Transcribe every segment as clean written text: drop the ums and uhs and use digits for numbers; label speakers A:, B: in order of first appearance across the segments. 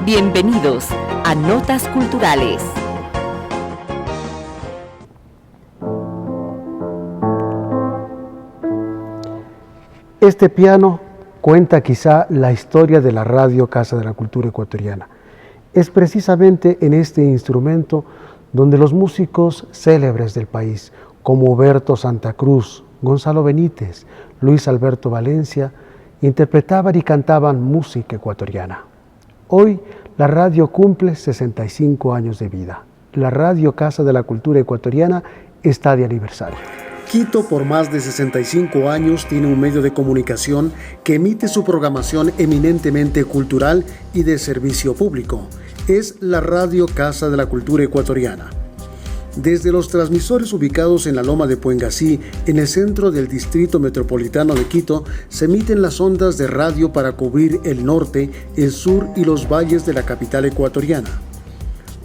A: Bienvenidos a Notas Culturales.
B: Este piano cuenta quizá la historia de la Radio Casa de la Cultura Ecuatoriana. Es precisamente en este instrumento donde los músicos célebres del país, como Huberto Santa Cruz, Gonzalo Benítez, Luis Alberto Valencia, interpretaban y cantaban música ecuatoriana. Hoy la radio cumple 65 años de vida. La Radio Casa de la Cultura Ecuatoriana está de aniversario. Quito, por más de 65 años, tiene un medio de comunicación que emite su programación eminentemente cultural y de servicio público. Es la Radio Casa de la Cultura Ecuatoriana. Desde los transmisores ubicados en la Loma de Puengasí, en el centro del Distrito Metropolitano de Quito, se emiten las ondas de radio para cubrir el norte, el sur y los valles de la capital ecuatoriana.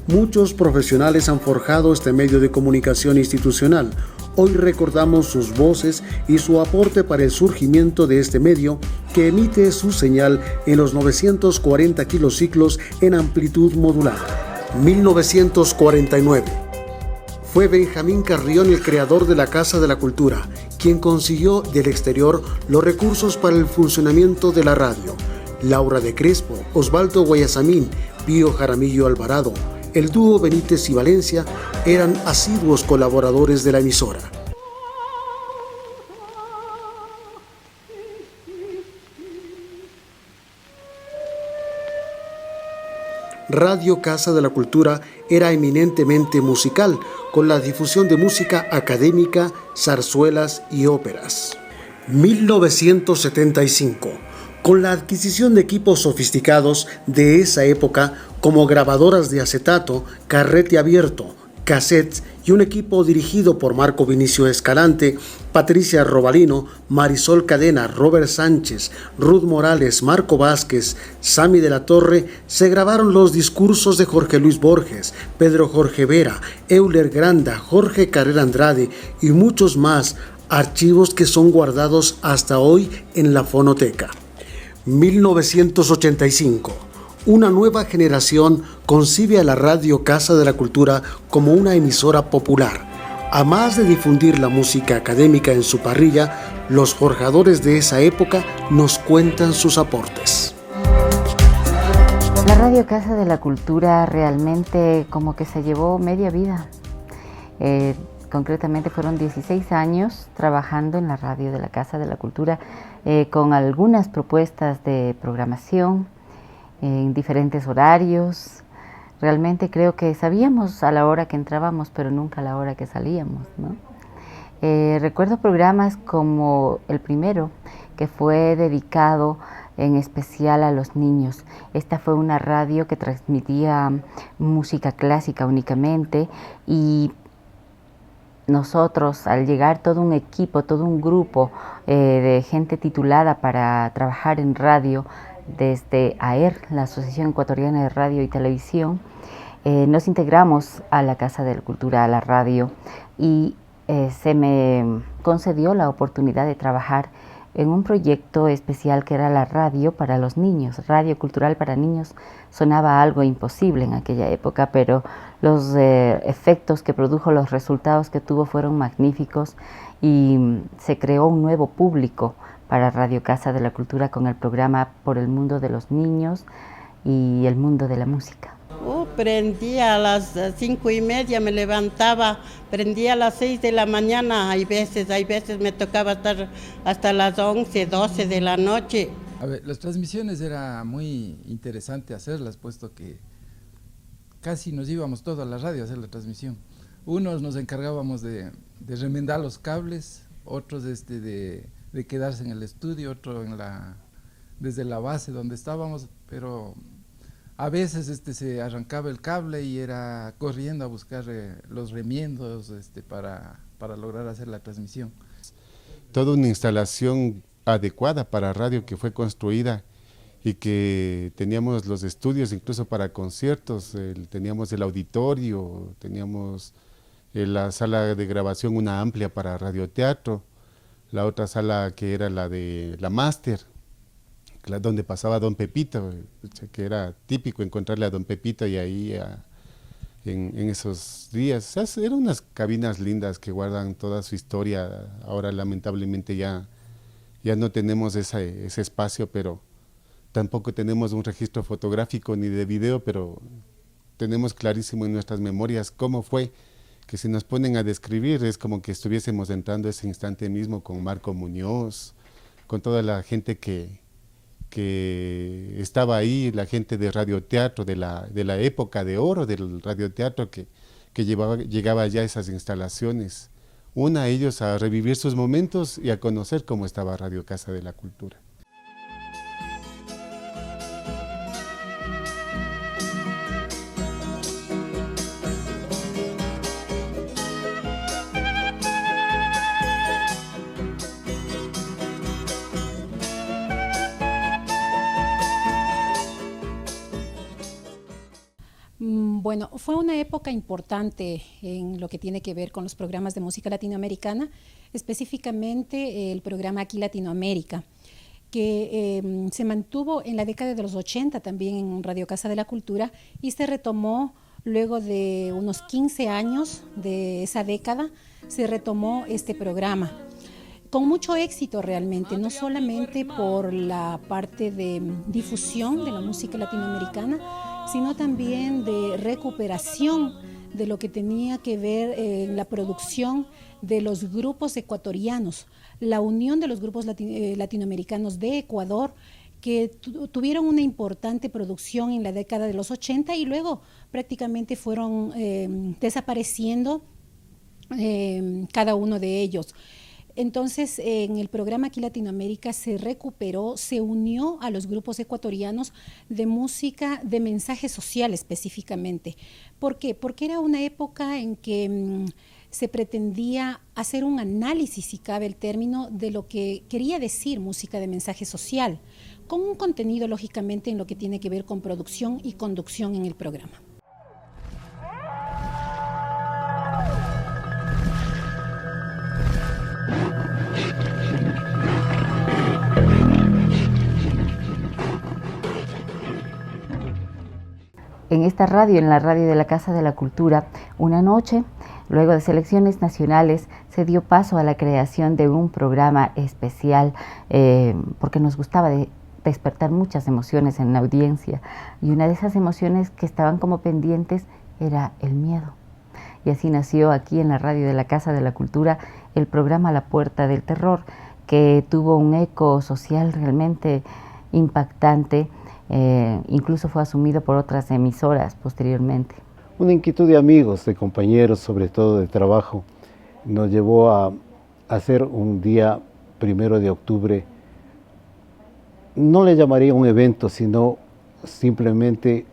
B: Muchos profesionales han forjado este medio de comunicación institucional. Hoy recordamos sus voces y su aporte para el surgimiento de este medio que emite su señal en los 940 kilociclos en amplitud modulada. 1949. Fue Benjamín Carrión el creador de la Casa de la Cultura, quien consiguió del exterior los recursos para el funcionamiento de la radio. Laura de Crespo, Osvaldo Guayasamín, Pío Jaramillo Alvarado, el dúo Benítez y Valencia eran asiduos colaboradores de la emisora. Radio Casa de la Cultura era eminentemente musical, con la difusión de música académica, zarzuelas y óperas. 1975. Con la adquisición de equipos sofisticados de esa época, como grabadoras de acetato, carrete abierto, cassettes y un equipo dirigido por Marco Vinicio Escalante, Patricia Robalino, Marisol Cadena, Robert Sánchez, Ruth Morales, Marco Vázquez, Sami de la Torre, se grabaron los discursos de Jorge Luis Borges, Pedro Jorge Vera, Euler Granda, Jorge Carrera Andrade y muchos más, archivos que son guardados hasta hoy en la fonoteca. 1985. Una nueva generación concibe a la Radio Casa de la Cultura como una emisora popular. A más de difundir la música académica en su parrilla, los forjadores de esa época nos cuentan sus aportes.
C: La Radio Casa de la Cultura realmente como que se llevó media vida. Concretamente fueron 16 años trabajando en la radio de la Casa de la Cultura con algunas propuestas de programación en diferentes horarios. Realmente creo que sabíamos a la hora que entrábamos, pero nunca a la hora que salíamos, ¿no? Recuerdo programas como el primero, que fue dedicado en especial a los niños. Esta fue una radio que transmitía música clásica únicamente y nosotros, al llegar todo un equipo, todo un grupo de gente titulada para trabajar en radio, desde AER, la Asociación Ecuatoriana de Radio y Televisión, nos integramos a la Casa de la Cultura, a la radio, y se me concedió la oportunidad de trabajar en un proyecto especial que era la radio para los niños. Radio cultural para niños sonaba algo imposible en aquella época, pero los efectos que produjo, los resultados que tuvo fueron magníficos y se creó un nuevo público para Radio Casa de la Cultura con el programa Por el Mundo de los Niños y el Mundo de la Música.
D: Prendía a las 5:30, me levantaba, prendía a las 6 de la mañana, hay veces me tocaba estar hasta las 11, 12 de la noche.
E: A ver, las transmisiones era muy interesante hacerlas, puesto que casi nos íbamos todos a la radio a hacer la transmisión. Unos nos encargábamos de remendar los cables, otros de quedarse en el estudio, otro desde la base donde estábamos, pero a veces se arrancaba el cable y era corriendo a buscar los remiendos para lograr hacer la transmisión.
F: Toda una instalación adecuada para radio que fue construida y que teníamos los estudios incluso para conciertos, teníamos el auditorio, teníamos la sala de grabación, una amplia para radioteatro, la otra sala que era la de la máster, donde pasaba Don Pepito, que era típico encontrarle a Don Pepito y ahí en esos días. Eran unas cabinas lindas que guardan toda su historia. Ahora lamentablemente ya no tenemos ese espacio, pero tampoco tenemos un registro fotográfico ni de video, pero tenemos clarísimo en nuestras memorias cómo fue, que si nos ponen a describir es como que estuviésemos entrando ese instante mismo con Marco Muñoz, con toda la gente que estaba ahí, la gente de radioteatro, de la época de oro del radioteatro que llegaba ya a esas instalaciones. A ellos a revivir sus momentos y a conocer cómo estaba Radio Casa de la Cultura.
G: Bueno, fue una época importante en lo que tiene que ver con los programas de música latinoamericana, específicamente el programa Aquí Latinoamérica, que se mantuvo en la década de los 80 también en Radio Casa de la Cultura y se retomó luego de unos 15 años de esa década, se retomó este programa. Con mucho éxito realmente, no solamente por la parte de difusión de la música latinoamericana, sino también de recuperación de lo que tenía que ver la producción de los grupos ecuatorianos, la unión de los grupos latinoamericanos de Ecuador, que tuvieron una importante producción en la década de los 80 y luego prácticamente fueron desapareciendo cada uno de ellos. Entonces, en el programa Aquí Latinoamérica se recuperó, se unió a los grupos ecuatorianos de música de mensaje social específicamente. ¿Por qué? Porque era una época en que se pretendía hacer un análisis, si cabe el término, de lo que quería decir música de mensaje social, con un contenido, lógicamente, en lo que tiene que ver con producción y conducción en el programa.
C: En esta radio, en la radio de la Casa de la Cultura, una noche, luego de selecciones nacionales, se dio paso a la creación de un programa especial porque nos gustaba despertar muchas emociones en la audiencia, y una de esas emociones que estaban como pendientes era el miedo. Y así nació aquí en la radio de la Casa de la Cultura el programa La Puerta del Terror, que tuvo un eco social realmente impactante. Incluso fue asumido por otras emisoras posteriormente.
B: Una inquietud de amigos, de compañeros, sobre todo de trabajo, nos llevó a hacer un día 1 de octubre, no le llamaría un evento, sino simplemente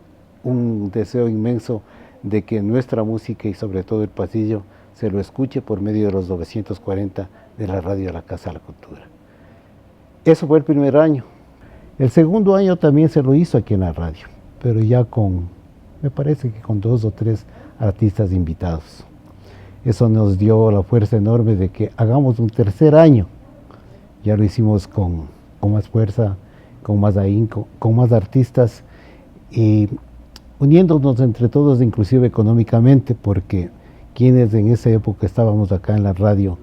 B: un deseo inmenso de que nuestra música y sobre todo el pasillo se lo escuche por medio de los 940 de la radio de la Casa de la Cultura. Eso fue el primer año. El segundo año también se lo hizo aquí en la radio, pero ya me parece que con 2 o 3 artistas invitados. Eso nos dio la fuerza enorme de que hagamos un tercer año. Ya lo hicimos con más fuerza, con más ahínco, con más artistas y uniéndonos entre todos, inclusive económicamente, porque quienes en esa época estábamos acá en la radio,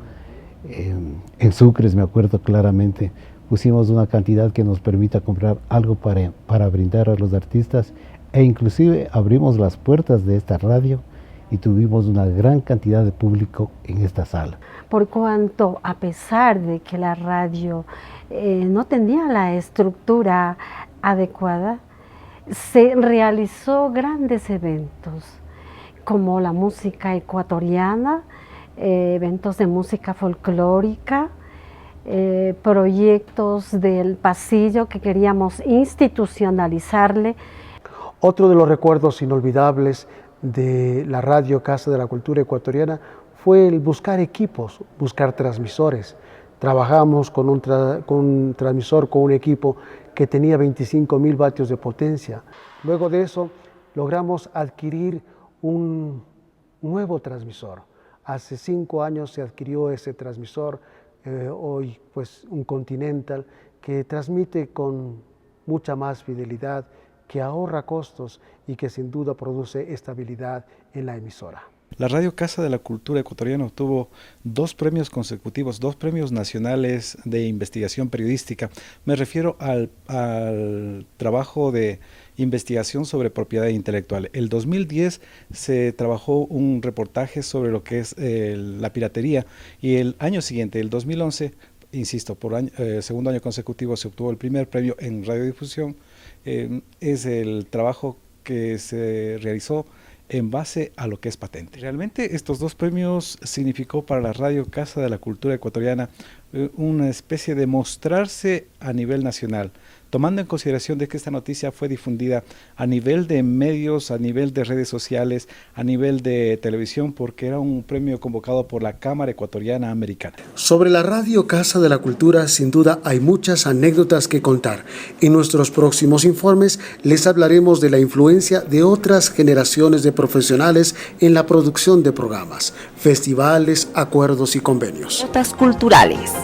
B: en Sucres, me acuerdo claramente, pusimos una cantidad que nos permita comprar algo para brindar a los artistas, e inclusive abrimos las puertas de esta radio y tuvimos una gran cantidad de público en esta sala.
H: Por cuanto, a pesar de que la radio no tenía la estructura adecuada, se realizó grandes eventos, como la música ecuatoriana, eventos de música folclórica, proyectos del pasillo que queríamos institucionalizarle.
B: Otro de los recuerdos inolvidables de la radio Casa de la Cultura Ecuatoriana fue el buscar equipos, buscar transmisores. Trabajamos con un transmisor, con un equipo que tenía 25.000 vatios de potencia. Luego de eso logramos adquirir un nuevo transmisor. Hace 5 años se adquirió ese transmisor, hoy pues un Continental, que transmite con mucha más fidelidad, que ahorra costos y que sin duda produce estabilidad en la emisora.
I: La Radio Casa de la Cultura Ecuatoriana obtuvo 2 premios consecutivos, 2 premios nacionales de investigación periodística. Me refiero al trabajo de investigación sobre propiedad intelectual. El 2010 se trabajó un reportaje sobre lo que es la piratería, y el año siguiente, el 2011, insisto, por segundo año consecutivo se obtuvo el primer premio en radiodifusión. Es el trabajo que se realizó en base a lo que es patente. Realmente estos 2 premios significó para la Radio Casa de la Cultura Ecuatoriana una especie de mostrarse a nivel nacional, tomando en consideración de que esta noticia fue difundida a nivel de medios, a nivel de redes sociales, a nivel de televisión, porque era un premio convocado por la Cámara Ecuatoriana Americana.
B: Sobre la Radio Casa de la Cultura, sin duda hay muchas anécdotas que contar. En nuestros próximos informes les hablaremos de la influencia de otras generaciones de profesionales en la producción de programas, festivales, acuerdos y convenios.
A: Notas culturales.